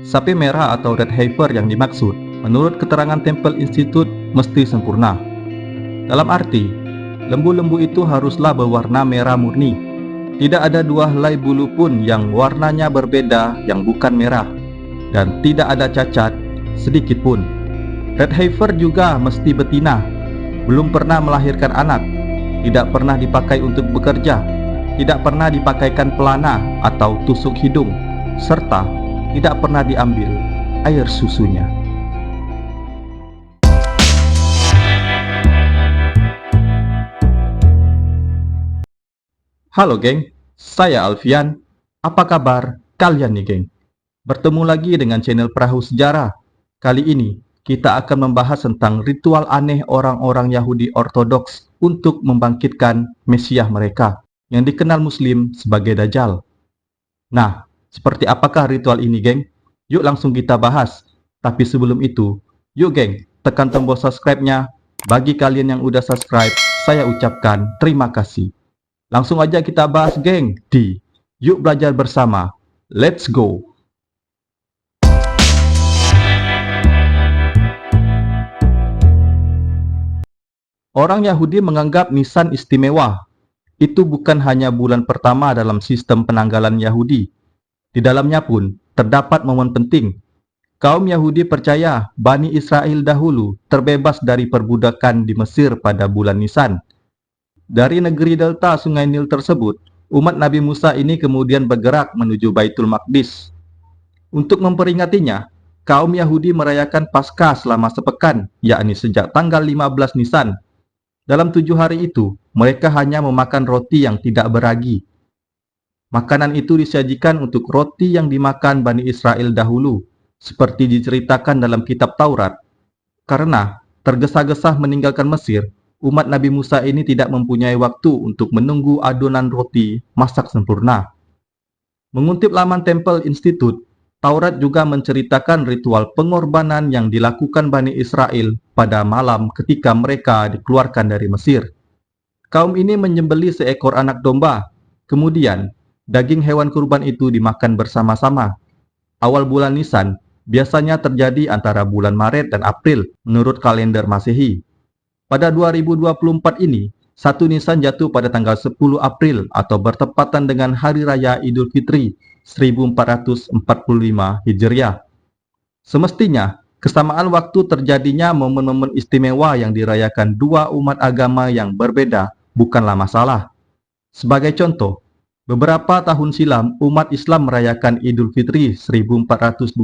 Sapi merah atau red heifer yang dimaksud, menurut keterangan Temple Institute, mesti sempurna. Dalam arti, lembu-lembu itu haruslah berwarna merah murni. Tidak ada dua helai bulu pun yang warnanya berbeda yang bukan merah. Dan tidak ada cacat sedikit pun. Red heifer juga mesti betina, belum pernah melahirkan anak, tidak pernah dipakai untuk bekerja, tidak pernah dipakaikan pelana atau tusuk hidung, serta tidak pernah diambil air susunya. Halo geng, saya Alfian. Apa kabar kalian nih geng? Bertemu lagi dengan channel Perahu Sejarah. Kali ini kita akan membahas tentang ritual aneh orang-orang Yahudi Ortodoks untuk membangkitkan Mesias mereka yang dikenal Muslim sebagai Dajjal. Nah, seperti apakah ritual ini geng? Yuk langsung kita bahas. Tapi sebelum itu, yuk geng, tekan tombol subscribe-nya. Bagi kalian yang udah subscribe, saya ucapkan terima kasih. Langsung aja kita bahas geng di Yuk Belajar Bersama. Let's go! Orang Yahudi menganggap Nisan istimewa. Itu bukan hanya bulan pertama dalam sistem penanggalan Yahudi. Di dalamnya pun terdapat momen penting. Kaum Yahudi percaya Bani Israel dahulu terbebas dari perbudakan di Mesir pada bulan Nisan. Dari negeri delta Sungai Nil tersebut, umat Nabi Musa ini kemudian bergerak menuju Baitul Maqdis. Untuk memperingatinya, kaum Yahudi merayakan Paskah selama sepekan, yakni sejak tanggal 15 Nisan. Dalam 7 hari itu, mereka hanya memakan roti yang tidak beragi. Makanan itu disajikan untuk roti yang dimakan Bani Israel dahulu, seperti diceritakan dalam kitab Taurat. Karena tergesa-gesa meninggalkan Mesir, umat Nabi Musa ini tidak mempunyai waktu untuk menunggu adonan roti masak sempurna. Mengutip laman Temple Institute, Taurat juga menceritakan ritual pengorbanan yang dilakukan Bani Israel pada malam ketika mereka dikeluarkan dari Mesir. Kaum ini menyembelih seekor anak domba, kemudian daging hewan kurban itu dimakan bersama-sama. Awal bulan Nisan biasanya terjadi antara bulan Maret dan April menurut kalender Masehi. Pada 2024 ini, 1 Nisan jatuh pada tanggal 10 April atau bertepatan dengan Hari Raya Idul Fitri 1445 Hijriah. Semestinya, kesamaan waktu terjadinya momen-momen istimewa yang dirayakan dua umat agama yang berbeda bukanlah masalah. Sebagai contoh, beberapa tahun silam umat Islam merayakan Idul Fitri 1420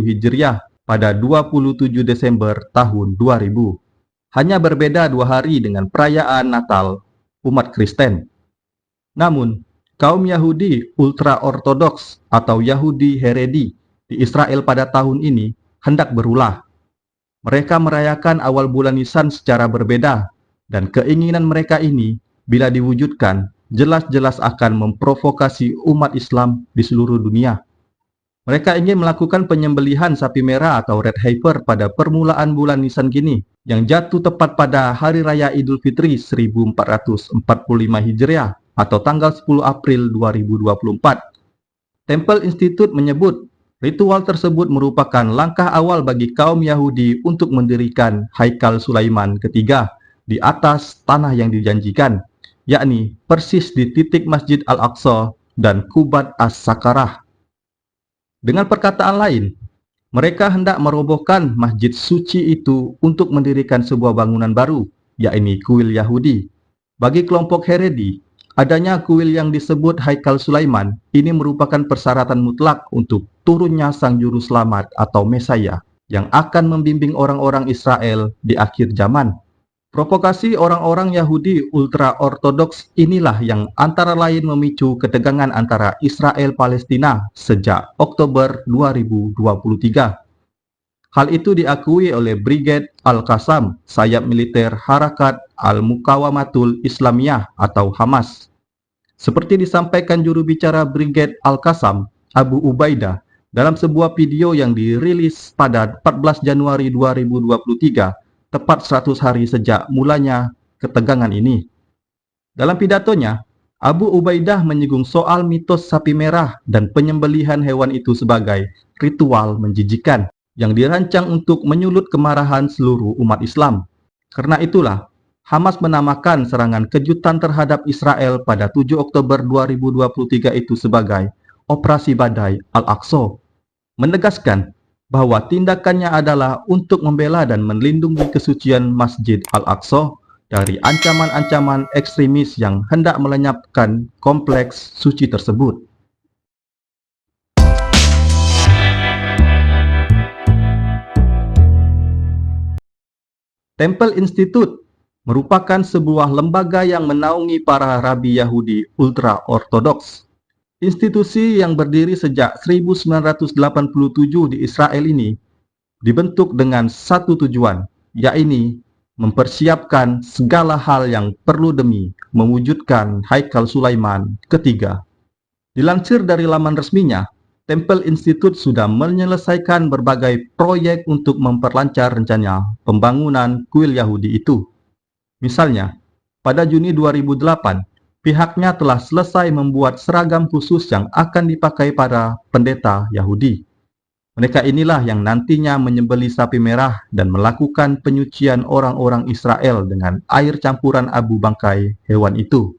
Hijriah pada 27 Desember tahun 2000. Hanya berbeda 2 hari dengan perayaan Natal umat Kristen. Namun, kaum Yahudi ultra-ortodoks atau Yahudi Heredi di Israel pada tahun ini hendak berulah. Mereka merayakan awal bulan Nisan secara berbeda, dan keinginan mereka ini bila diwujudkan jelas-jelas akan memprovokasi umat Islam di seluruh dunia. Mereka ingin melakukan penyembelihan sapi merah atau red heifer pada permulaan bulan Nisan kini, yang jatuh tepat pada Hari Raya Idul Fitri 1445 Hijriah atau tanggal 10 April 2024. Temple Institute menyebut ritual tersebut merupakan langkah awal bagi kaum Yahudi untuk mendirikan Haikal Sulaiman ketiga di atas tanah yang dijanjikan, yakni persis di titik Masjid Al-Aqsa dan Kubat As-Sakarah. Dengan perkataan lain, mereka hendak merobohkan masjid suci itu untuk mendirikan sebuah bangunan baru, yakni kuil Yahudi. Bagi kelompok Heredi, adanya kuil yang disebut Haikal Sulaiman ini merupakan persyaratan mutlak untuk turunnya Sang Juru Selamat atau Mesaya yang akan membimbing orang-orang Israel di akhir zaman. Provokasi orang-orang Yahudi ultra-ortodoks inilah yang antara lain memicu ketegangan antara Israel-Palestina sejak Oktober 2023. Hal itu diakui oleh Brigade Al-Qassam, sayap militer Harakat Al-Muqawamatul Islamiyah atau Hamas. Seperti disampaikan juru bicara Brigade Al-Qassam, Abu Ubaidah, dalam sebuah video yang dirilis pada 14 Januari 2023, tepat 100 hari sejak mulanya ketegangan ini. Dalam pidatonya, Abu Ubaidah menyinggung soal mitos sapi merah dan penyembelihan hewan itu sebagai ritual menjijikan yang dirancang untuk menyulut kemarahan seluruh umat Islam. Karena itulah, Hamas menamakan serangan kejutan terhadap Israel pada 7 Oktober 2023 itu sebagai Operasi Badai Al-Aqsa, menegaskan bahwa tindakannya adalah untuk membela dan melindungi kesucian Masjid Al-Aqsa dari ancaman-ancaman ekstremis yang hendak melenyapkan kompleks suci tersebut. Temple Institute merupakan sebuah lembaga yang menaungi para rabi Yahudi ultra-ortodoks. Institusi yang berdiri sejak 1987 di Israel ini dibentuk dengan satu tujuan, yaitu mempersiapkan segala hal yang perlu demi mewujudkan Haikal Sulaiman ketiga. Dilansir dari laman resminya, Temple Institute sudah menyelesaikan berbagai proyek untuk memperlancar rencana pembangunan kuil Yahudi itu. Misalnya, pada Juni 2008, pihaknya telah selesai membuat seragam khusus yang akan dipakai para pendeta Yahudi. Mereka inilah yang nantinya menyembelih sapi merah dan melakukan penyucian orang-orang Israel dengan air campuran abu bangkai hewan itu.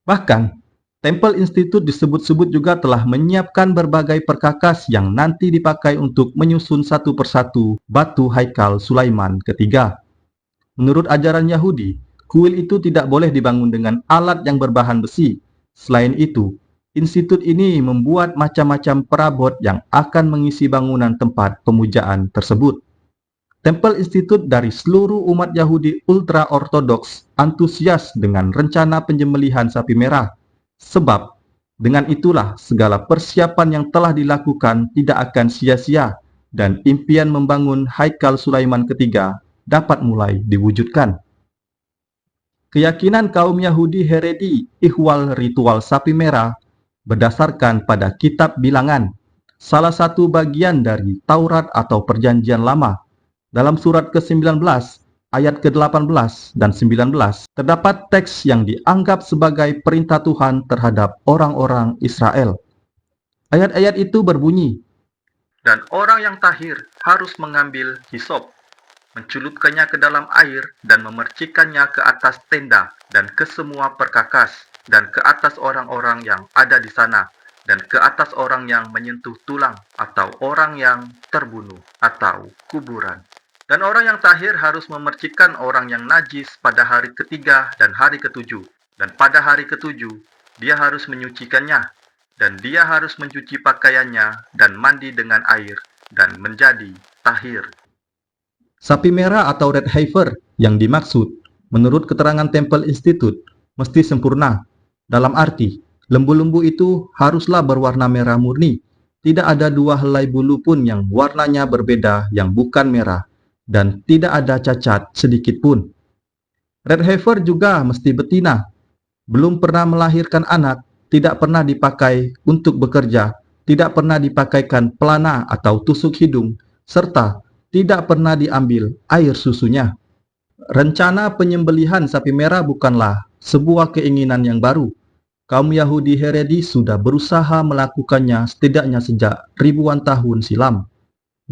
Bahkan, Temple Institute disebut-sebut juga telah menyiapkan berbagai perkakas yang nanti dipakai untuk menyusun satu persatu batu Haikal Sulaiman ketiga. Menurut ajaran Yahudi, kuil itu tidak boleh dibangun dengan alat yang berbahan besi. Selain itu, institut ini membuat macam-macam perabot yang akan mengisi bangunan tempat pemujaan tersebut. Temple Institute dari seluruh umat Yahudi ultra-ortodoks antusias dengan rencana penyembelihan sapi merah. Sebab, dengan itulah segala persiapan yang telah dilakukan tidak akan sia-sia dan impian membangun Haikal Sulaiman ketiga dapat mulai diwujudkan. Keyakinan kaum Yahudi Haredi ihwal ritual sapi merah berdasarkan pada kitab Bilangan, salah satu bagian dari Taurat atau Perjanjian Lama. Dalam surat ke-19, ayat ke-18 dan 19, terdapat teks yang dianggap sebagai perintah Tuhan terhadap orang-orang Israel. Ayat-ayat itu berbunyi, "Dan orang yang tahir harus mengambil hisop, menculupkannya ke dalam air dan memercikannya ke atas tenda dan ke semua perkakas dan ke atas orang-orang yang ada di sana dan ke atas orang yang menyentuh tulang atau orang yang terbunuh atau kuburan. Dan orang yang tahir harus memercikan orang yang najis pada hari ketiga dan hari ketujuh. Dan pada hari ketujuh dia harus menyucikannya dan dia harus mencuci pakaiannya dan mandi dengan air dan menjadi tahir." Sapi merah atau red heifer yang dimaksud, menurut keterangan Temple Institute, mesti sempurna. Dalam arti, lembu-lembu itu haruslah berwarna merah murni. Tidak ada dua helai bulu pun yang warnanya berbeda yang bukan merah, dan tidak ada cacat sedikit pun. Red heifer juga mesti betina. Belum pernah melahirkan anak, tidak pernah dipakai untuk bekerja, tidak pernah dipakaikan pelana atau tusuk hidung, serta tidak pernah diambil air susunya. Rencana penyembelihan sapi merah bukanlah sebuah keinginan yang baru. Kaum Yahudi Haredi sudah berusaha melakukannya setidaknya sejak ribuan tahun silam.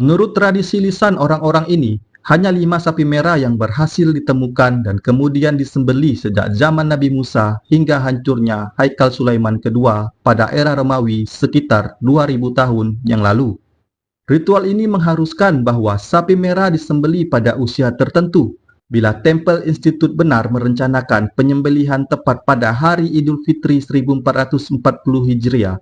Menurut tradisi lisan orang-orang ini, hanya 5 sapi merah yang berhasil ditemukan dan kemudian disembelih sejak zaman Nabi Musa hingga hancurnya Haikal Sulaiman kedua pada era Romawi sekitar 2000 tahun yang lalu. Ritual ini mengharuskan bahwa sapi merah disembelih pada usia tertentu. Bila Temple Institute benar merencanakan penyembelihan tepat pada hari Idul Fitri 1440 Hijriah,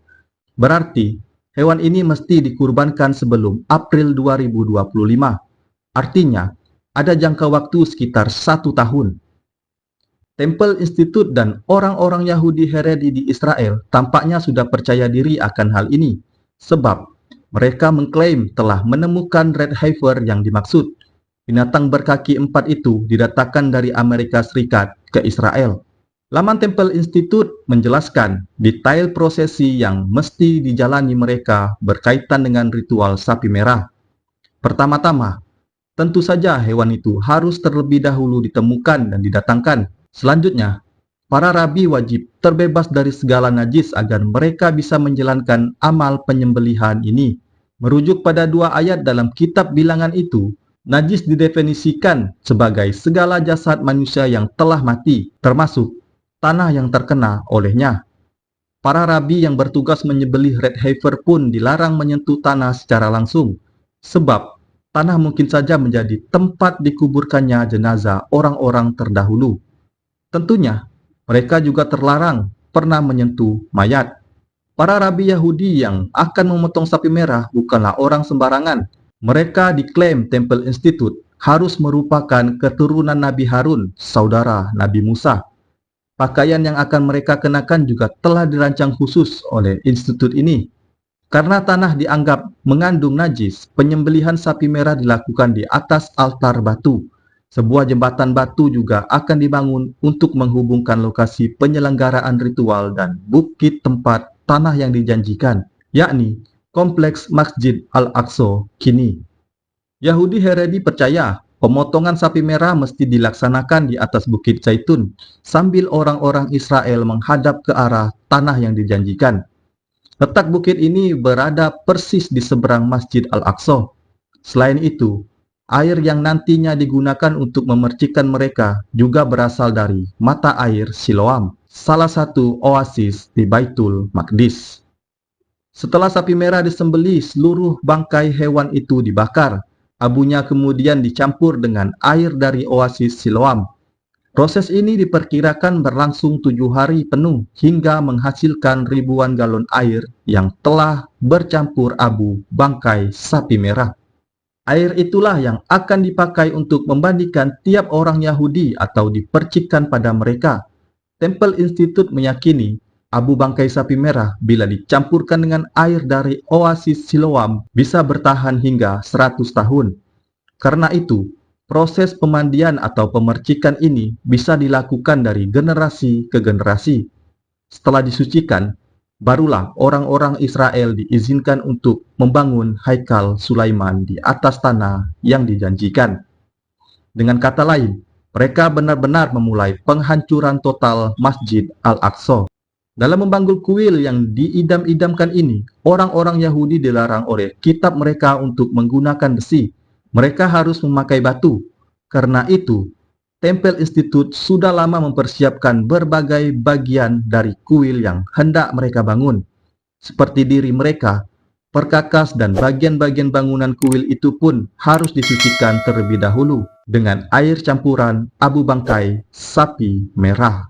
berarti hewan ini mesti dikurbankan sebelum April 2025. Artinya, ada jangka waktu sekitar 1 tahun. Temple Institute dan orang-orang Yahudi Haredi di Israel tampaknya sudah percaya diri akan hal ini, sebab mereka mengklaim telah menemukan red heifer yang dimaksud. Binatang berkaki 4 itu didatangkan dari Amerika Serikat ke Israel. Laman Temple Institute menjelaskan detail prosesi yang mesti dijalani mereka berkaitan dengan ritual sapi merah. Pertama-tama, tentu saja hewan itu harus terlebih dahulu ditemukan dan didatangkan. Selanjutnya, para rabi wajib terbebas dari segala najis agar mereka bisa menjalankan amal penyembelihan ini. Merujuk pada dua ayat dalam kitab bilangan itu, najis didefinisikan sebagai segala jasad manusia yang telah mati, termasuk tanah yang terkena olehnya. Para rabi yang bertugas menyembelih red heifer pun dilarang menyentuh tanah secara langsung, sebab tanah mungkin saja menjadi tempat dikuburkannya jenazah orang-orang terdahulu. Tentunya, mereka juga terlarang pernah menyentuh mayat. Para rabi Yahudi yang akan memotong sapi merah bukanlah orang sembarangan. Mereka diklaim Temple Institute harus merupakan keturunan Nabi Harun, saudara Nabi Musa. Pakaian yang akan mereka kenakan juga telah dirancang khusus oleh institut ini. Karena tanah dianggap mengandung najis, penyembelihan sapi merah dilakukan di atas altar batu. Sebuah jembatan batu juga akan dibangun untuk menghubungkan lokasi penyelenggaraan ritual dan bukit tempat tanah yang dijanjikan, yakni Kompleks Masjid Al-Aqsa kini. Yahudi Haredi percaya pemotongan sapi merah mesti dilaksanakan di atas Bukit Zaitun sambil orang-orang Israel menghadap ke arah tanah yang dijanjikan. Letak bukit ini berada persis di seberang Masjid Al-Aqsa. Selain itu, air yang nantinya digunakan untuk memercikan mereka juga berasal dari mata air Siloam, salah satu oasis di Baitul Maqdis. Setelah sapi merah disembelih, seluruh bangkai hewan itu dibakar. Abunya kemudian dicampur dengan air dari oasis Siloam. Proses ini diperkirakan berlangsung 7 hari penuh hingga menghasilkan ribuan galon air yang telah bercampur abu bangkai sapi merah. Air itulah yang akan dipakai untuk memandikan tiap orang Yahudi atau dipercikkan pada mereka. Temple Institute meyakini abu bangkai sapi merah bila dicampurkan dengan air dari oasis Siloam bisa bertahan hingga 100 tahun. Karena itu, proses pemandian atau pemercikan ini bisa dilakukan dari generasi ke generasi. Setelah disucikan, barulah orang-orang Israel diizinkan untuk membangun Haikal Sulaiman di atas tanah yang dijanjikan. Dengan kata lain, mereka benar-benar memulai penghancuran total Masjid Al-Aqsa. Dalam membangun kuil yang diidam-idamkan ini, orang-orang Yahudi dilarang oleh kitab mereka untuk menggunakan besi. Mereka harus memakai batu. Karena itu, Temple Institute sudah lama mempersiapkan berbagai bagian dari kuil yang hendak mereka bangun. Seperti diri mereka, perkakas dan bagian-bagian bangunan kuil itu pun harus disucikan terlebih dahulu dengan air campuran abu bangkai sapi merah.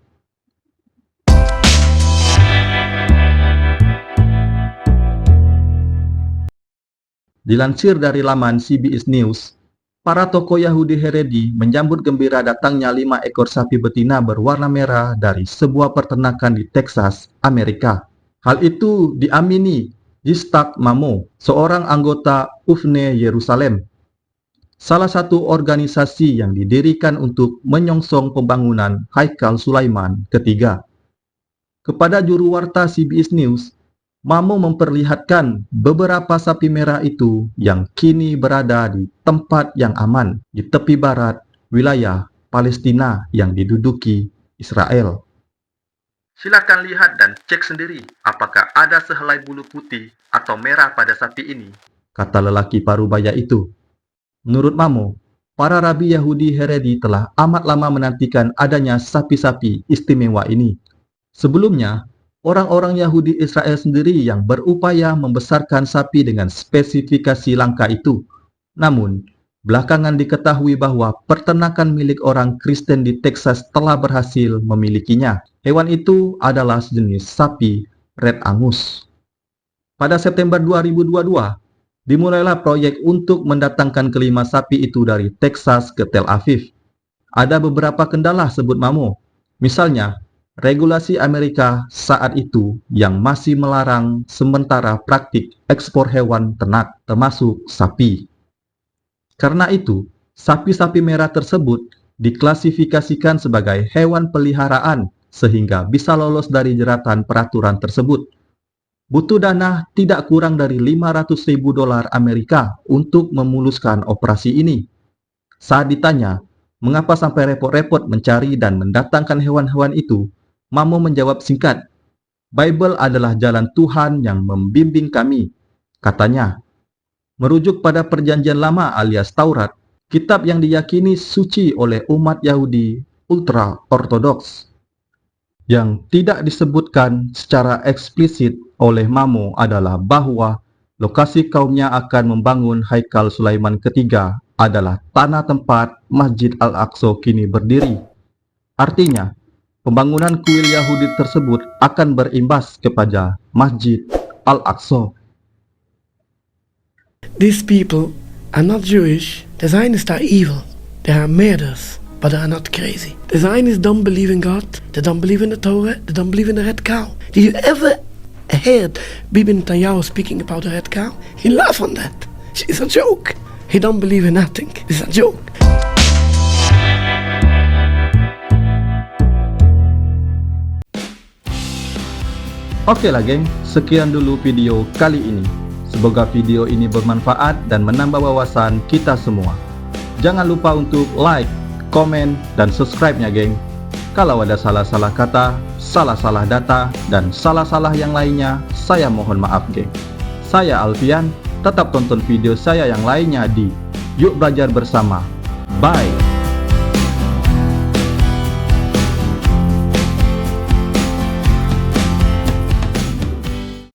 Dilansir dari laman CBS News, para tokoh Yahudi Haredi menyambut gembira datangnya 5 ekor sapi betina berwarna merah dari sebuah peternakan di Texas, Amerika. Hal itu diamini Yitzhak Mamo, seorang anggota Ufne Yerusalem, salah satu organisasi yang didirikan untuk menyongsong pembangunan Haikal Sulaiman ketiga. Kepada juru warta CBS News, Mamo memperlihatkan beberapa sapi merah itu yang kini berada di tempat yang aman di tepi barat wilayah Palestina yang diduduki Israel. Silakan lihat dan cek sendiri apakah ada sehelai bulu putih atau merah pada sapi ini, kata lelaki parubaya itu. Menurut Mamo, para rabi Yahudi Haredi telah amat lama menantikan adanya sapi-sapi istimewa ini. Sebelumnya, orang-orang Yahudi Israel sendiri yang berupaya membesarkan sapi dengan spesifikasi langka itu. Namun, belakangan diketahui bahwa peternakan milik orang Kristen di Texas telah berhasil memilikinya. Hewan itu adalah sejenis sapi Red Angus. Pada September 2022, dimulailah proyek untuk mendatangkan kelima sapi itu dari Texas ke Tel Aviv. Ada beberapa kendala, sebut Mamo. Misalnya, regulasi Amerika saat itu yang masih melarang sementara praktik ekspor hewan ternak, termasuk sapi. Karena itu, sapi-sapi merah tersebut diklasifikasikan sebagai hewan peliharaan sehingga bisa lolos dari jeratan peraturan tersebut. Butuh dana tidak kurang dari $500.000 Amerika untuk memuluskan operasi ini. Saat ditanya, mengapa sampai repot-repot mencari dan mendatangkan hewan-hewan itu, Mamo menjawab singkat, "Bible adalah jalan Tuhan yang membimbing kami," katanya. Merujuk pada Perjanjian Lama alias Taurat, kitab yang diyakini suci oleh umat Yahudi ultra-ortodoks. Yang tidak disebutkan secara eksplisit oleh Mamo adalah bahwa lokasi kaumnya akan membangun Haikal Sulaiman ketiga adalah tanah tempat Masjid Al-Aqsa kini berdiri. Artinya, pembangunan kuil Yahudi tersebut akan berimbas kepada Masjid Al-Aqsa. These people are not Jewish. The Zionists are evil. They are murderers, but they are not crazy. The Zionists don't believe in God. They don't believe in the Torah. They don't believe in the red cow. Did you ever heard Bibi Netanyahu speaking about the red cow? He laughed on that. It's a joke. He don't believe in nothing. It's a joke. Oke lah geng, sekian dulu video kali ini. Semoga video ini bermanfaat dan menambah wawasan kita semua. Jangan lupa untuk like, komen, dan subscribe-nya geng. Kalau ada salah-salah kata, salah-salah data, dan salah-salah yang lainnya, saya mohon maaf geng. Saya Alfian, tetap tonton video saya yang lainnya di Yuk Belajar Bersama. Bye!